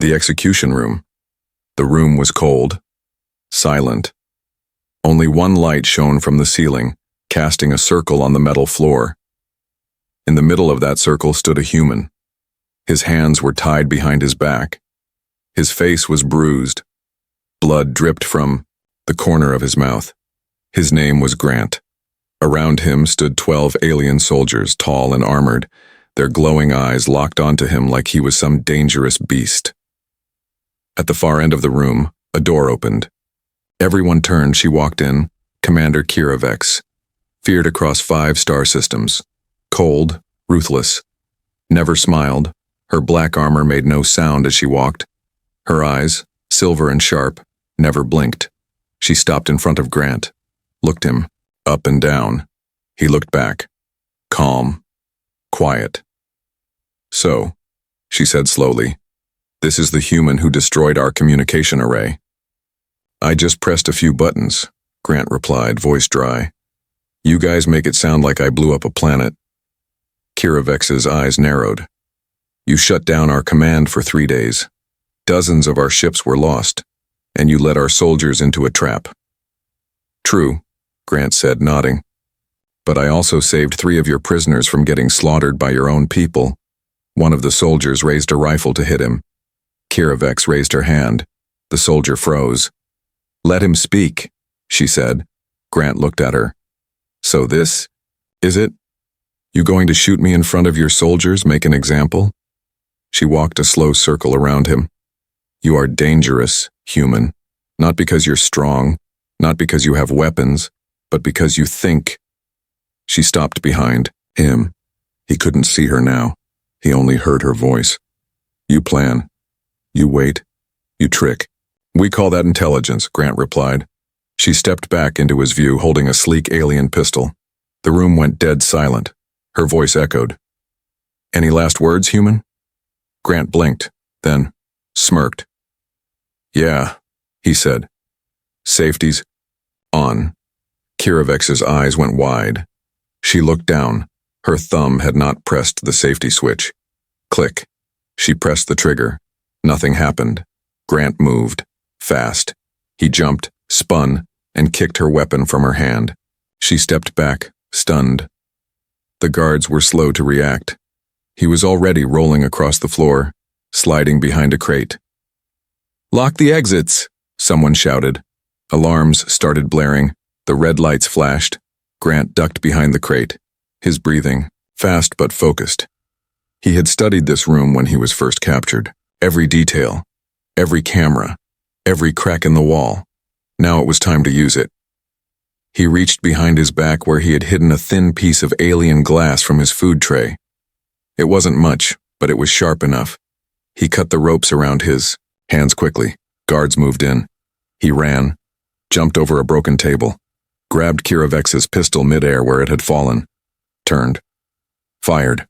The execution room. The room was cold, silent. Only one light shone from the ceiling, casting a circle on the metal floor. In the middle of that circle stood a human. His hands were tied behind his back. His face was bruised. Blood dripped from the corner of his mouth. His name was Grant. Around him stood 12 alien soldiers, tall and armored, their glowing eyes locked onto him like he was some dangerous beast. At the far end of the room, a door opened. Everyone turned. She walked in, Commander Kiravex, feared across 5 star systems. Cold, ruthless. Never smiled. Her black armor made no sound as she walked. Her eyes, silver and sharp, never blinked. She stopped in front of Grant, looked him up and down. He looked back, calm, quiet. "So," she said slowly, "this is the human who destroyed our communication array." "I just pressed a few buttons," Grant replied, voice dry. "You guys make it sound like I blew up a planet." Kiravex's eyes narrowed. "You shut down our command for 3 days. Dozens of our ships were lost, and you led our soldiers into a trap." "True," Grant said, nodding. "But I also saved 3 of your prisoners from getting slaughtered by your own people." One of the soldiers raised a rifle to hit him. Kiravex raised her hand. The soldier froze. "Let him speak," she said. Grant looked at her. "So this is it? You going to shoot me in front of your soldiers, make an example?" She walked a slow circle around him. "You are dangerous, human. Not because you're strong, not because you have weapons, but because you think." She stopped behind him. He couldn't see her now. He only heard her voice. "You plan. You wait. You trick. We call that intelligence," Grant replied. She stepped back into his view, holding a sleek alien pistol. The room went dead silent. Her voice echoed. "Any last words, human?" Grant blinked, then smirked. "Yeah," he said. "Safety's on." Kiravex's eyes went wide. She looked down. Her thumb had not pressed the safety switch. Click. She pressed the trigger. Nothing happened. Grant moved. Fast. He jumped, spun, and kicked her weapon from her hand. She stepped back, stunned. The guards were slow to react. He was already rolling across the floor, sliding behind a crate. "Lock the exits!" someone shouted. Alarms started blaring. The red lights flashed. Grant ducked behind the crate, his breathing fast but focused. He had studied this room when he was first captured. Every detail, every camera, every crack in the wall. Now it was time to use it. He reached behind his back where he had hidden a thin piece of alien glass from his food tray. It wasn't much, but it was sharp enough. He cut the ropes around his hands quickly. Guards moved in. He ran, jumped over a broken table, grabbed Kiravex's pistol midair where it had fallen, turned, fired.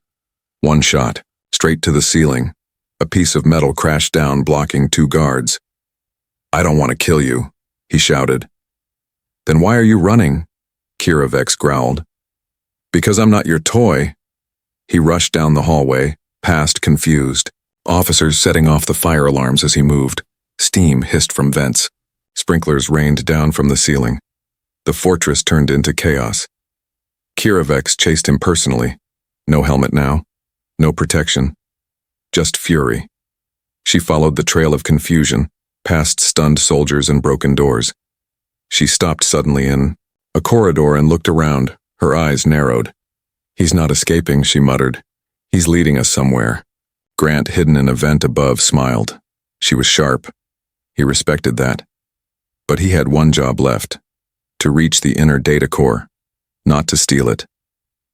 One shot, straight to the ceiling. A piece of metal crashed down, blocking 2 guards. "I don't want to kill you," he shouted. "Then why are you running?" Kiravex growled. "Because I'm not your toy." He rushed down the hallway, past confused. Officers setting off the fire alarms as he moved. Steam hissed from vents. Sprinklers rained down from the ceiling. The fortress turned into chaos. Kiravex chased him personally. No helmet now. No protection. Just fury. She followed the trail of confusion, past stunned soldiers and broken doors. She stopped suddenly in a corridor and looked around, her eyes narrowed. "He's not escaping," she muttered. "He's leading us somewhere." Grant, hidden in a vent above, smiled. She was sharp. He respected that. But he had one job left, to reach the inner data core, not to steal it,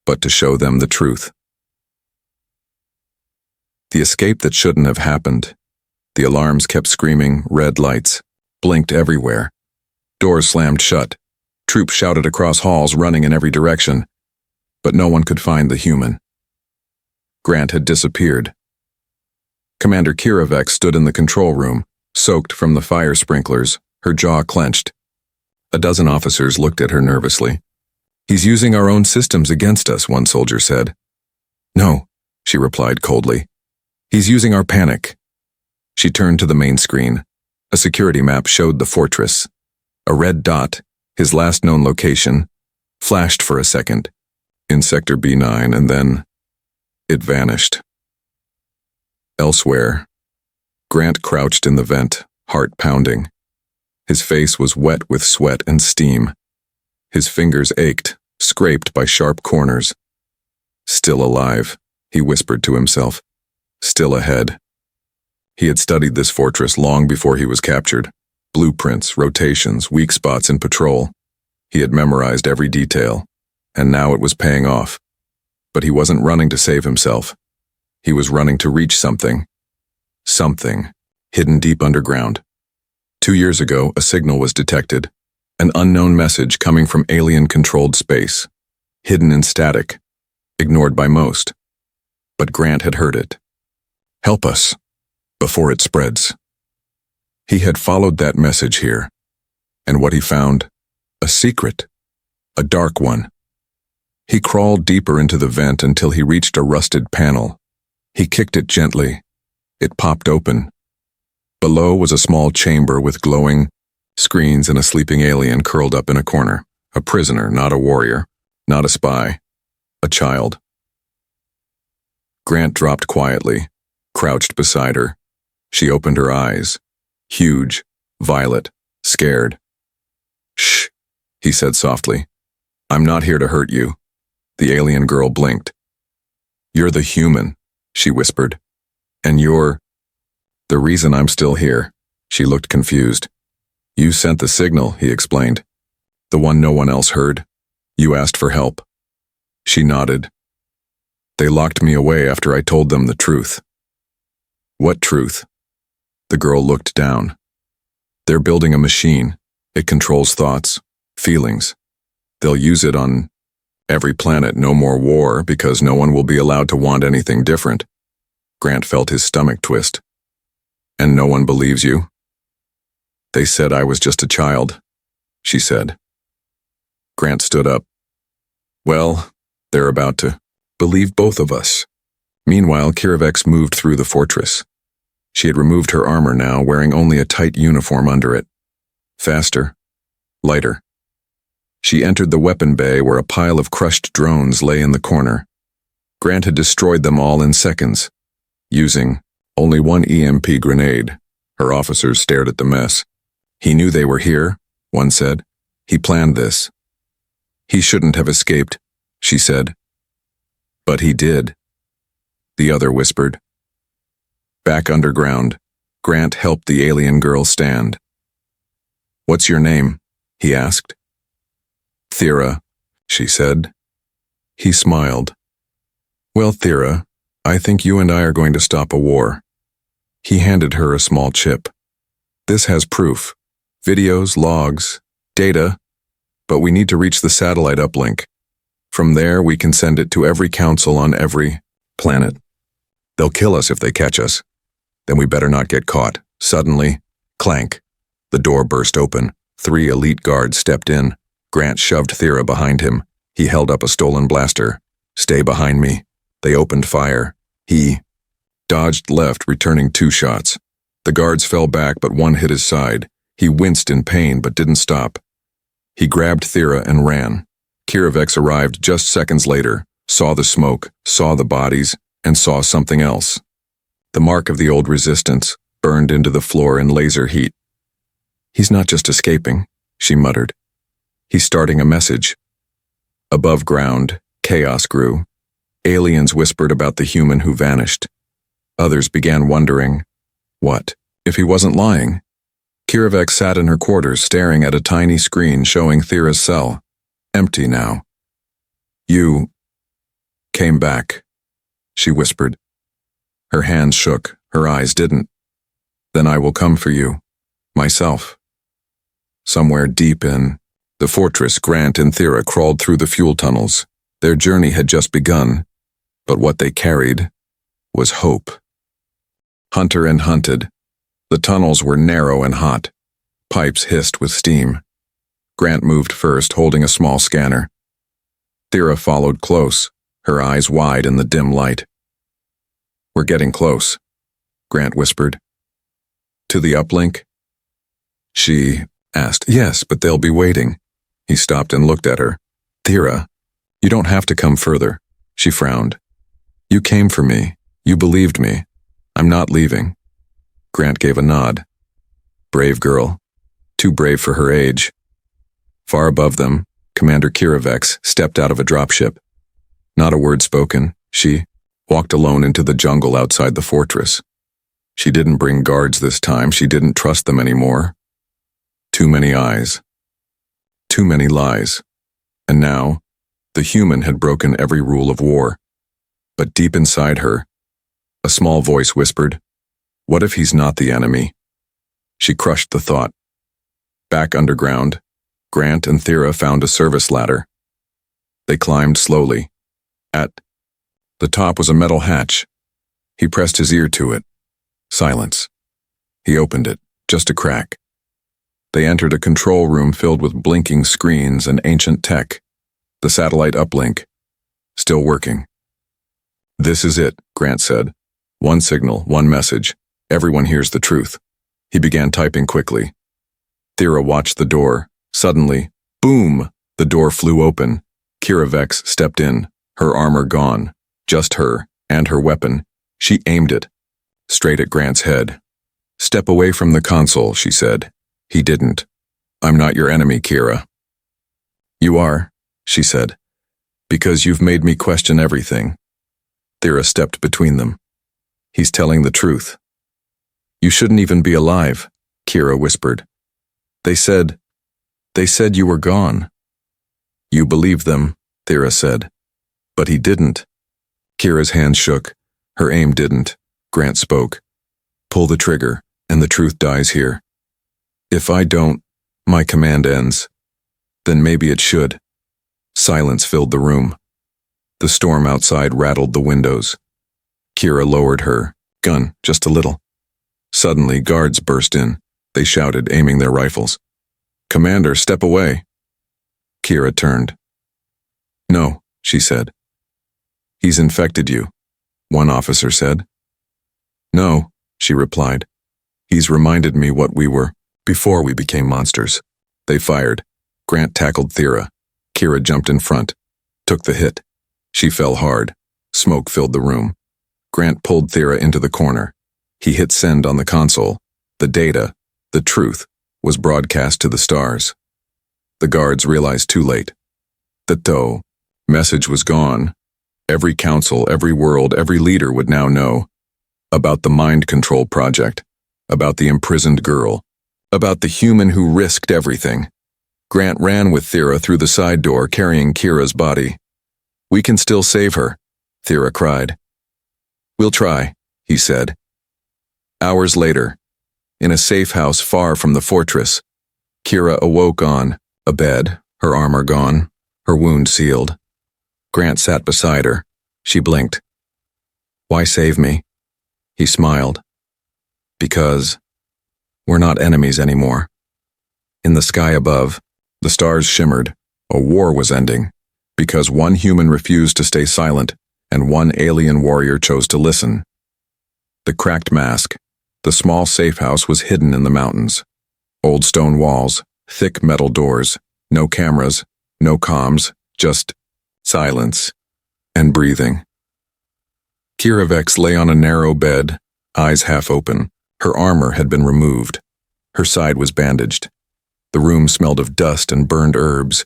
but to show them the truth. The escape that shouldn't have happened. The alarms kept screaming, red lights, blinked everywhere. Doors slammed shut. Troops shouted across halls, running in every direction. But no one could find the human. Grant had disappeared. Commander Kiravex stood in the control room, soaked from the fire sprinklers, her jaw clenched. A dozen officers looked at her nervously. "He's using our own systems against us," one soldier said. "No," she replied coldly. "He's using our panic." She turned to the main screen. A security map showed the fortress. A red dot, his last known location, flashed for a second, in Sector B9, and then it vanished. Elsewhere, Grant crouched in the vent, heart pounding. His face was wet with sweat and steam. His fingers ached, scraped by sharp corners. Still alive, he whispered to himself. Still ahead. He had studied this fortress long before he was captured. Blueprints, rotations, weak spots in patrol. He had memorized every detail, and now it was paying off. But he wasn't running to save himself. He was running to reach something. Something, hidden deep underground. 2 years ago, a signal was detected. An unknown message coming from alien-controlled space. Hidden in static. Ignored by most. But Grant had heard it. Help us, before it spreads. He had followed that message here. And what he found? A secret. A dark one. He crawled deeper into the vent until he reached a rusted panel. He kicked it gently. It popped open. Below was a small chamber with glowing screens and a sleeping alien curled up in a corner. A prisoner, not a warrior, not a spy. A child. Grant dropped quietly, crouched beside her. She opened her eyes. Huge, violet, scared. Shh, he said softly. I'm not here to hurt you. The alien girl blinked. You're the human, she whispered. And you're the reason I'm still here. She looked confused. You sent the signal, he explained. The one no one else heard. You asked for help. She nodded. They locked me away after I told them the truth. What truth? The girl looked down. They're building a machine. It controls thoughts, feelings. They'll use it on every planet. No more war, because no one will be allowed to want anything different. Grant felt his stomach twist. And no one believes you? They said I was just a child, she said. Grant stood up. Well, they're about to believe both of us. Meanwhile, Kiravex moved through the fortress. She had removed her armor now, wearing only a tight uniform under it. Faster. Lighter. She entered the weapon bay where a pile of crushed drones lay in the corner. Grant had destroyed them all in seconds, using only one EMP grenade. Her officers stared at the mess. He knew they were here, one said. He planned this. He shouldn't have escaped, she said. But he did. The other whispered. Back underground, Grant helped the alien girl stand. What's your name? He asked. Thera, she said. He smiled. Well, Thera, I think you and I are going to stop a war. He handed her a small chip. This has proof. Videos, logs, data, but we need to reach the satellite uplink. From there, we can send it to every council on every planet. They'll kill us if they catch us. Then we better not get caught. Suddenly, clank. The door burst open. 3 elite guards stepped in. Grant shoved Thera behind him. He held up a stolen blaster. Stay behind me. They opened fire. He dodged left, returning 2 shots. The guards fell back, but one hit his side. He winced in pain, but didn't stop. He grabbed Thera and ran. Kiravex arrived just seconds later, saw the smoke, saw the bodies, and saw something else. The mark of the old resistance, burned into the floor in laser heat. He's not just escaping, she muttered. He's starting a message. Above ground, chaos grew. Aliens whispered about the human who vanished. Others began wondering, what if he wasn't lying? Kiravex sat in her quarters, staring at a tiny screen showing Thera's cell. Empty now. You came back, she whispered. Her hands shook, her eyes didn't. Then I will come for you, myself. Somewhere deep in the fortress, Grant and Thera crawled through the fuel tunnels. Their journey had just begun, but what they carried was hope. Hunter and hunted. The tunnels were narrow and hot. Pipes hissed with steam. Grant moved first, holding a small scanner. Thera followed close, her eyes wide in the dim light. We're getting close, Grant whispered. To the uplink? She asked. Yes, but they'll be waiting. He stopped and looked at her. Thera, you don't have to come further. She frowned. You came for me. You believed me. I'm not leaving. Grant gave a nod. Brave girl. Too brave for her age. Far above them, Commander Kiravex stepped out of a dropship. Not a word spoken, she walked alone into the jungle outside the fortress. She didn't bring guards this time. She didn't trust them anymore. Too many eyes. Too many lies. And now, the human had broken every rule of war. But deep inside her, a small voice whispered, "What if he's not the enemy?" She crushed the thought. Back underground, Grant and Thera found a service ladder. They climbed slowly. At the top was a metal hatch. He pressed his ear to it. Silence. He opened it, just a crack. They entered a control room filled with blinking screens and ancient tech. The satellite uplink. Still working. This is it, Grant said. One signal, one message. Everyone hears the truth. He began typing quickly. Thera watched the door. Suddenly, boom! The door flew open. Kiravex stepped in, her armor gone. Just her, and her weapon. She aimed it. Straight at Grant's head. Step away from the console, she said. He didn't. I'm not your enemy, Kira. You are, she said, because you've made me question everything. Thera stepped between them. He's telling the truth. You shouldn't even be alive, Kira whispered. They said you were gone. You believed them, Thera said. But he didn't. Kira's hand shook. Her aim didn't. Grant spoke. Pull the trigger, and the truth dies here. If I don't, my command ends. Then maybe it should. Silence filled the room. The storm outside rattled the windows. Kira lowered her gun just a little. Suddenly, guards burst in. They shouted, aiming their rifles. Commander, step away. Kira turned. No, she said. He's infected you, one officer said. No, she replied. He's reminded me what we were before we became monsters. They fired. Grant tackled Thera. Kira jumped in front, took the hit. She fell hard. Smoke filled the room. Grant pulled Thera into the corner. He hit send on the console. The data, the truth, was broadcast to the stars. The guards realized too late. The message was gone. Every council, every world, every leader would now know about the mind control project, about the imprisoned girl, about the human who risked everything. Grant ran with Thera through the side door, carrying Kira's body. We can still save her, Thera cried. We'll try, he said. Hours later, in a safe house far from the fortress, Kira awoke on a bed, her armor gone, her wound sealed. Grant sat beside her. She blinked. Why save me? He smiled. Because we're not enemies anymore. In the sky above, the stars shimmered. A war was ending, because one human refused to stay silent, and one alien warrior chose to listen. The cracked mask, the small safe house was hidden in the mountains. Old stone walls, thick metal doors, no cameras, no comms, just silence and breathing. Kiravex lay on a narrow bed, eyes half open. Her armor had been removed. Her side was bandaged. The room smelled of dust and burned herbs.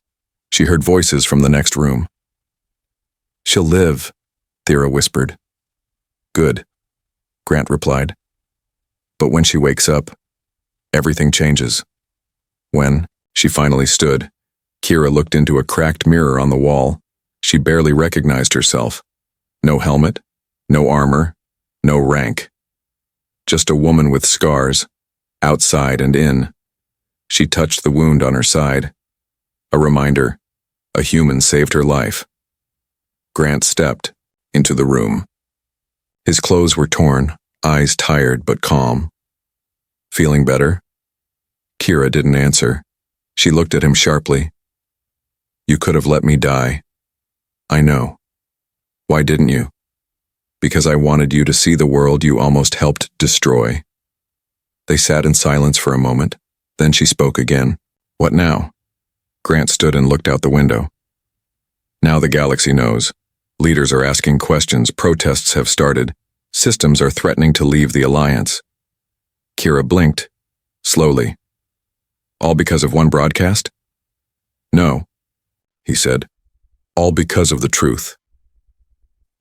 She heard voices from the next room. She'll live, Thera whispered. Good, Grant replied. But when she wakes up, everything changes. When she finally stood, Kira looked into a cracked mirror on the wall. She barely recognized herself. No helmet, no armor, no rank. Just a woman with scars, outside and in. She touched the wound on her side. A reminder, a human saved her life. Grant stepped into the room. His clothes were torn, eyes tired but calm. Feeling better? Kira didn't answer. She looked at him sharply. You could have let me die. I know. Why didn't you? Because I wanted you to see the world you almost helped destroy. They sat in silence for a moment. Then she spoke again. What now? Grant stood and looked out the window. Now the galaxy knows. Leaders are asking questions, protests have started, systems are threatening to leave the Alliance. Kira blinked, slowly. All because of one broadcast? No, he said. All because of the truth.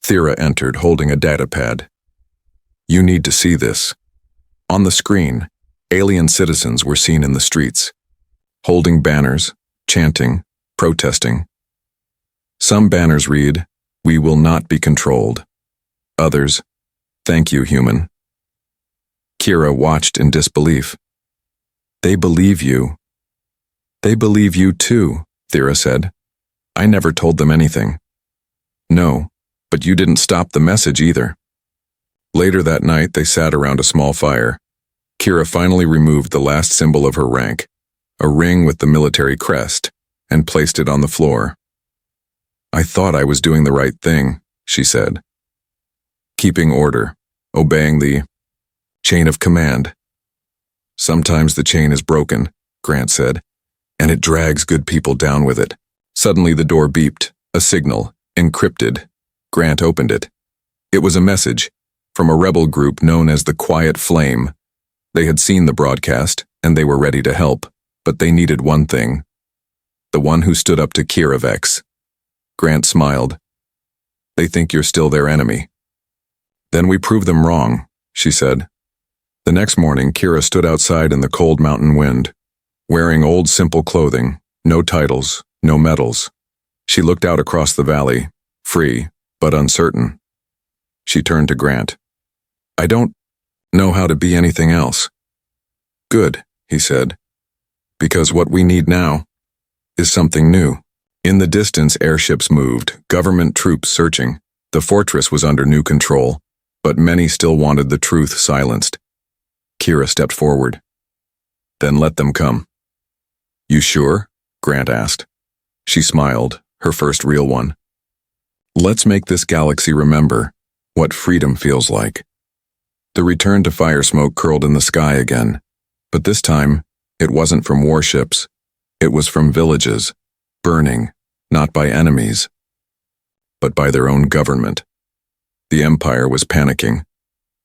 Thera entered, holding a datapad. You need to see this. On the screen, alien citizens were seen in the streets, holding banners, chanting, protesting. Some banners read, "We will not be controlled." Others, "Thank you, human." Kira watched in disbelief. They believe you. They believe you too, Thera said. I never told them anything. No, but you didn't stop the message either. Later that night, they sat around a small fire. Kira finally removed the last symbol of her rank, a ring with the military crest, and placed it on the floor. I thought I was doing the right thing, she said. Keeping order, obeying the chain of command. Sometimes the chain is broken, Grant said, and it drags good people down with it. Suddenly the door beeped, a signal, encrypted. Grant opened it. It was a message from a rebel group known as the Quiet Flame. They had seen the broadcast, and they were ready to help, but they needed one thing. The one who stood up to Kiravex. Grant smiled. They think you're still their enemy. Then we prove them wrong, she said. The next morning, Kira stood outside in the cold mountain wind, wearing old simple clothing, no titles, no medals. She looked out across the valley, free, but uncertain. She turned to Grant. I don't know how to be anything else. Good, he said, because what we need now is something new. In the distance, airships moved, government troops searching. The fortress was under new control, but many still wanted the truth silenced. Kira stepped forward. Then let them come. You sure? Grant asked. She smiled, her first real one. Let's make this galaxy remember what freedom feels like. The return to fire smoke curled in the sky again, but this time it wasn't from warships. It was from villages, burning, not by enemies, but by their own government. The Empire was panicking.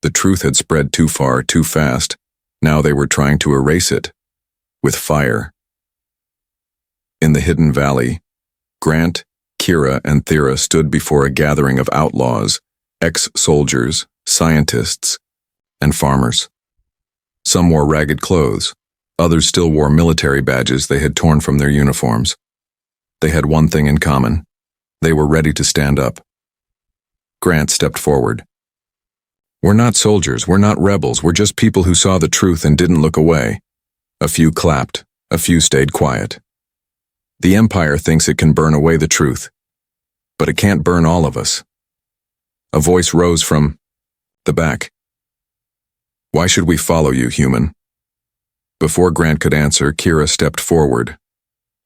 The truth had spread too far, too fast. Now they were trying to erase it, with fire. In the hidden valley, Grant, Kira, and Thera stood before a gathering of outlaws, ex-soldiers, scientists, and farmers. Some wore ragged clothes. Others still wore military badges they had torn from their uniforms. They had one thing in common. They were ready to stand up. Grant stepped forward. We're not soldiers, we're not rebels, we're just people who saw the truth and didn't look away. A few clapped, a few stayed quiet. The Empire thinks it can burn away the truth, but it can't burn all of us. A voice rose from the back. Why should we follow you, human? Before Grant could answer, Kira stepped forward.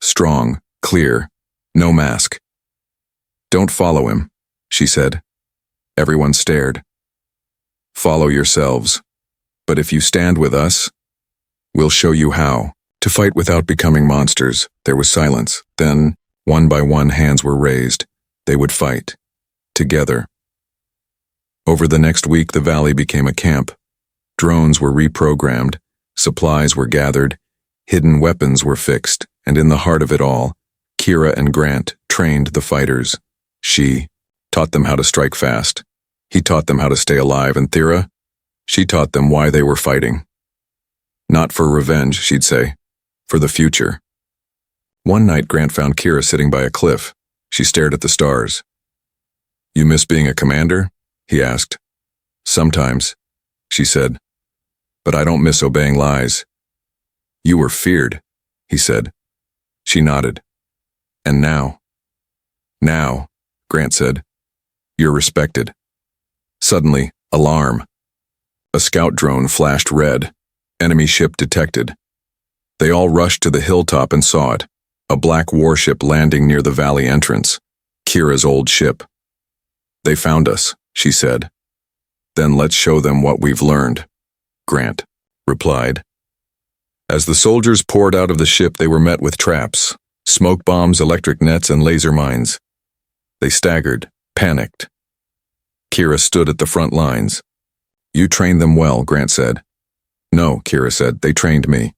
Strong, clear, no mask. Don't follow him, she said. Everyone stared. Follow yourselves. But if you stand with us, we'll show you how. To fight without becoming monsters. There was silence. Then, one by one, hands were raised. They would fight. Together. Over the next week, the valley became a camp. Drones were reprogrammed. Supplies were gathered. Hidden weapons were fixed. And in the heart of it all, Kira and Grant trained the fighters. She taught them how to strike fast. He taught them how to stay alive, and Thera, she taught them why they were fighting. Not for revenge, she'd say. For the future. One night, Grant found Kira sitting by a cliff. She stared at the stars. You miss being a commander? He asked. Sometimes, she said. But I don't miss obeying lies. You were feared, he said. She nodded. And now? Now, Grant said. You're respected. Suddenly, alarm. A scout drone flashed red. Enemy ship detected. They all rushed to the hilltop and saw it, a black warship landing near the valley entrance, Kira's old ship. They found us, she said. Then let's show them what we've learned. Grant replied. As the soldiers poured out of the ship, they were met with traps, smoke bombs, electric nets, and laser mines. They staggered, panicked. Kira stood at the front lines. You trained them well, Grant said. No, Kira said, they trained me.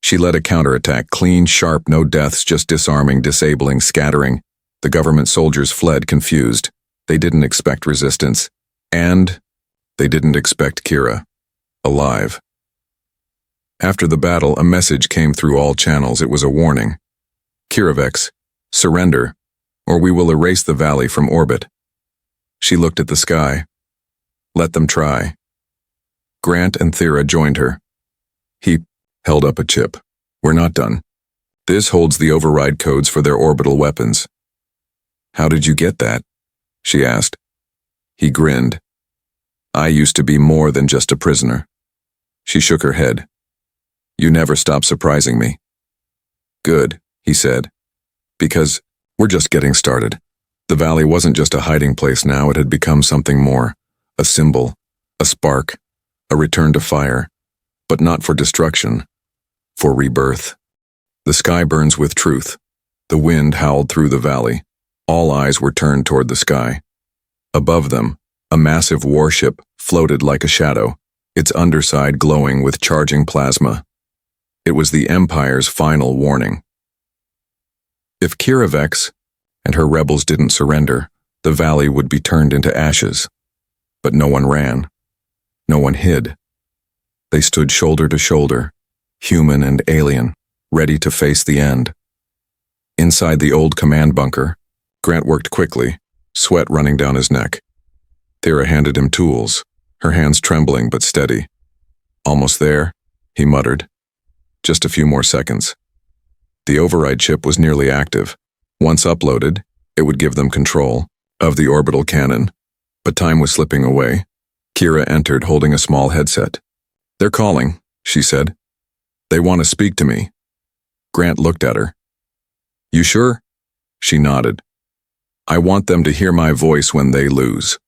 She led a counterattack, clean, sharp, no deaths, just disarming, disabling, scattering. The government soldiers fled, confused. They didn't expect resistance. And they didn't expect Kira. Alive. After the battle, a message came through all channels. It was a warning. Kiravex, surrender, or we will erase the valley from orbit. She looked at the sky. Let them try. Grant and Thera joined her. He held up a chip. We're not done. This holds the override codes for their orbital weapons. How did you get that? She asked. He grinned. I used to be more than just a prisoner. She shook her head. You never stop surprising me. Good, he said. Because we're just getting started. The valley wasn't just a hiding place now, it had become something more. A symbol, a spark, a return to fire. But not for destruction, for rebirth. The sky burns with truth. The wind howled through the valley. All eyes were turned toward the sky. Above them, a massive warship floated like a shadow, its underside glowing with charging plasma. It was the Empire's final warning. If Kiravex and her rebels didn't surrender, the valley would be turned into ashes. But no one ran. No one hid. They stood shoulder to shoulder, human and alien, ready to face the end. Inside the old command bunker, Grant worked quickly, sweat running down his neck. Thera handed him tools, her hands trembling but steady. Almost there, he muttered. Just a few more seconds. The override chip was nearly active. Once uploaded, it would give them control of the orbital cannon. But time was slipping away. Kira entered holding a small headset. They're calling, she said. They want to speak to me. Grant looked at her. You sure? She nodded. I want them to hear my voice when they lose.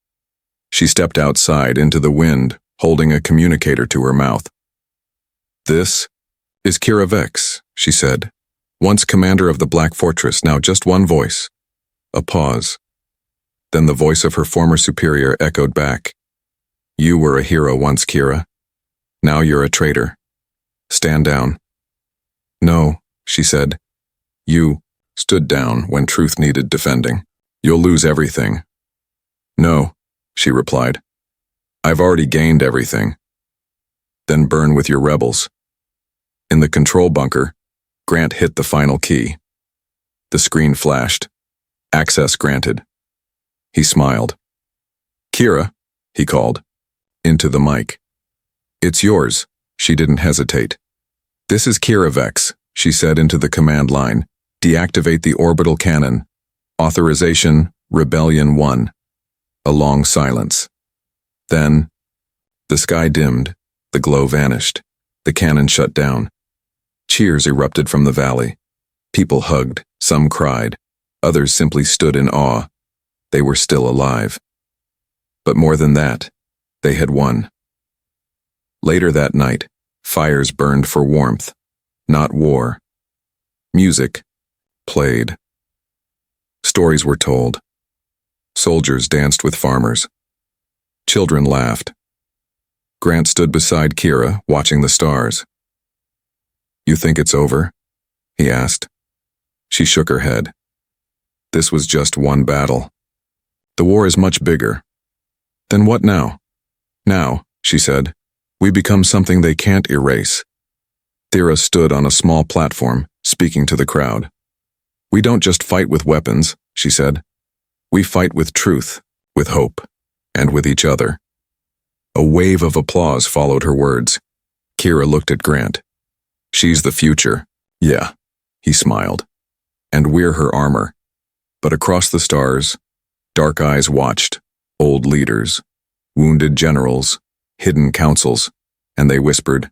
She stepped outside into the wind, holding a communicator to her mouth. This is Kira Vex, she said. Once commander of the Black Fortress, now just one voice. A pause. Then the voice of her former superior echoed back. You were a hero once, Kira. Now you're a traitor. Stand down. No, she said. You stood down when truth needed defending. You'll lose everything. No, she replied. I've already gained everything. Then burn with your rebels. In the control bunker, Grant hit the final key. The screen flashed. Access granted. He smiled. Kira, he called. Into the mic. It's yours. She didn't hesitate. This is Kira Vex, she said into the command line. Deactivate the orbital cannon. Authorization, Rebellion 1. A long silence. Then, the sky dimmed, the glow vanished, the cannon shut down. Cheers erupted from the valley. People hugged, some cried, others simply stood in awe. They were still alive. But more than that, they had won. Later that night, fires burned for warmth, not war. Music played. Stories were told. Soldiers danced with farmers. Children laughed. Grant stood beside Kira, watching the stars. You think it's over? He asked. She shook her head. This was just one battle. The war is much bigger. Then what now? Now, she said, we become something they can't erase. Thera stood on a small platform, speaking to the crowd. We don't just fight with weapons, she said. We fight with truth, with hope, and with each other. A wave of applause followed her words. Kira looked at Grant. She's the future. Yeah, he smiled. And we're her armor. But across the stars, dark eyes watched, old leaders, wounded generals, hidden councils, and they whispered,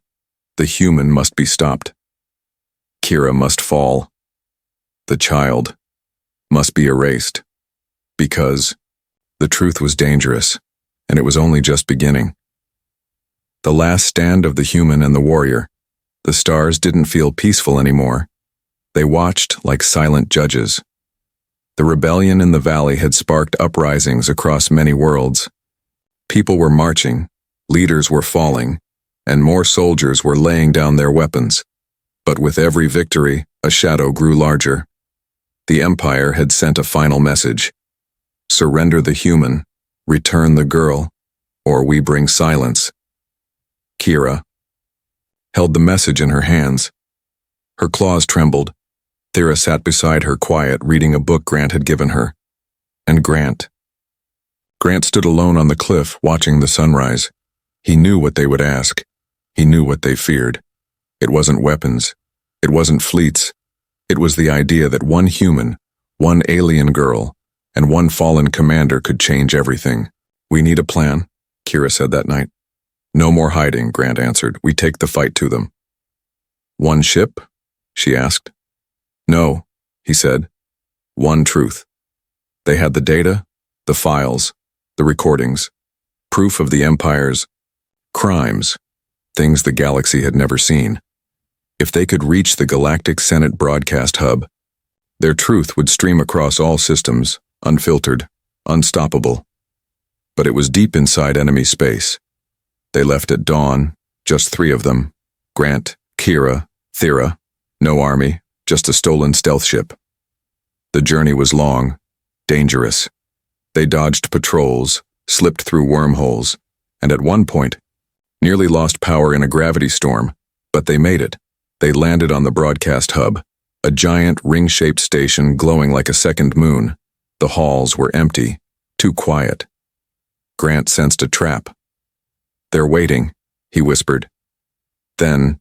the human must be stopped. Kira must fall. The child must be erased. Because the truth was dangerous, and it was only just beginning. The last stand of the human and the warrior. The stars didn't feel peaceful anymore. They watched like silent judges. The rebellion in the valley had sparked uprisings across many worlds. People were marching, leaders were falling, and more soldiers were laying down their weapons. But with every victory, a shadow grew larger. The Empire had sent a final message. Surrender the human, return the girl, or we bring silence. Kira held the message in her hands. Her claws trembled. Thera sat beside her quiet, reading a book Grant had given her. And Grant stood alone on the cliff, watching the sunrise. He knew what they would ask. He knew what they feared. It wasn't weapons. It wasn't fleets. It was the idea that one human, one alien girl, and one fallen commander could change everything. We need a plan, Kira said that night. No more hiding, Grant answered. We take the fight to them. One ship? She asked. No, he said. One truth. They had the data, the files, the recordings, proof of the Empire's crimes, things the galaxy had never seen. If they could reach the Galactic Senate broadcast hub, their truth would stream across all systems, unfiltered, unstoppable. But it was deep inside enemy space. They left at dawn, just 3 of them. Grant, Kira, Thera. No army, just a stolen stealth ship. The journey was long, dangerous. They dodged patrols, slipped through wormholes, and at one point, nearly lost power in a gravity storm, but they made it. They landed on the broadcast hub, a giant ring-shaped station glowing like a second moon. The halls were empty, too quiet. Grant sensed a trap. They're waiting, he whispered. Then,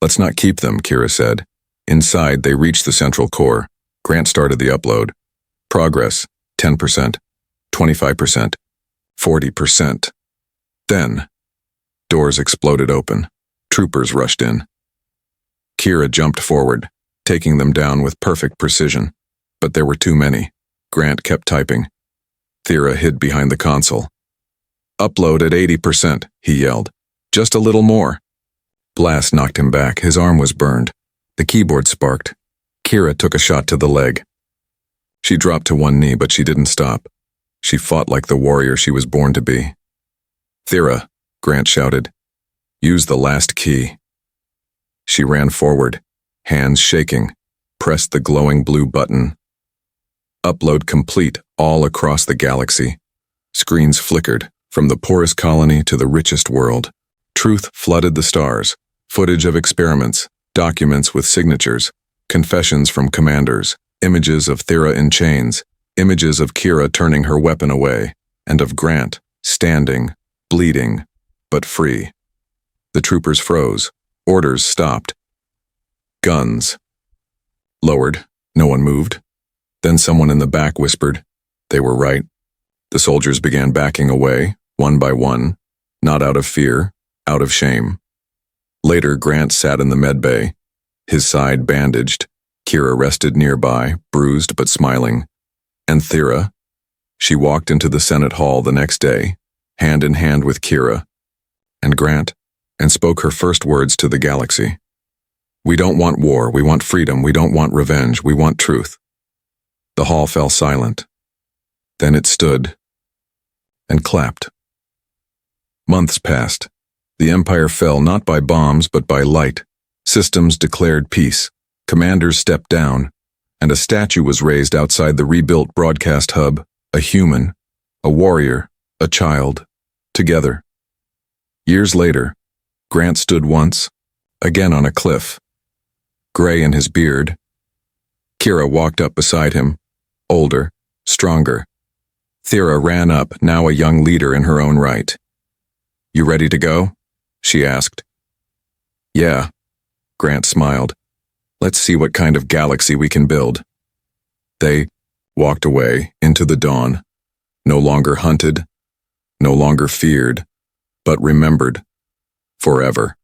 let's not keep them, Kira said. Inside, they reached the central core. Grant started the upload. Progress, 10%, 25%, 40%. Then, doors exploded open. Troopers rushed in. Kira jumped forward, taking them down with perfect precision. But there were too many. Grant kept typing. Thera hid behind the console. Upload at 80%, he yelled. Just a little more. Blast knocked him back. His arm was burned. The keyboard sparked. Kira took a shot to the leg. She dropped to one knee, but she didn't stop. She fought like the warrior she was born to be. Thera, Grant shouted. Use the last key. She ran forward, hands shaking, pressed the glowing blue button. Upload complete all across the galaxy. Screens flickered, from the poorest colony to the richest world. Truth flooded the stars. Footage of experiments, documents with signatures, confessions from commanders, images of Thera in chains, images of Kira turning her weapon away, and of Grant, standing, bleeding, but free. The troopers froze. Orders stopped. Guns. Lowered. No one moved. Then someone in the back whispered. They were right. The soldiers began backing away, one by one, not out of fear, out of shame. Later, Grant sat in the medbay, his side bandaged. Kira rested nearby, bruised but smiling. And Thera, she walked into the Senate hall the next day, hand in hand with Kira and Grant, and spoke her first words to the galaxy. We don't want war, we want freedom, we don't want revenge, we want truth. The hall fell silent. Then it stood and clapped. Months passed. The Empire fell not by bombs but by light. Systems declared peace. Commanders stepped down, and a statue was raised outside the rebuilt broadcast hub. A human, a warrior, a child, together. Years later, Grant stood once, again on a cliff, gray in his beard. Kira walked up beside him, older, stronger. Thera ran up, now a young leader in her own right. You ready to go? She asked. Yeah, Grant smiled. Let's see what kind of galaxy we can build. They walked away into the dawn, no longer hunted, no longer feared, but remembered forever.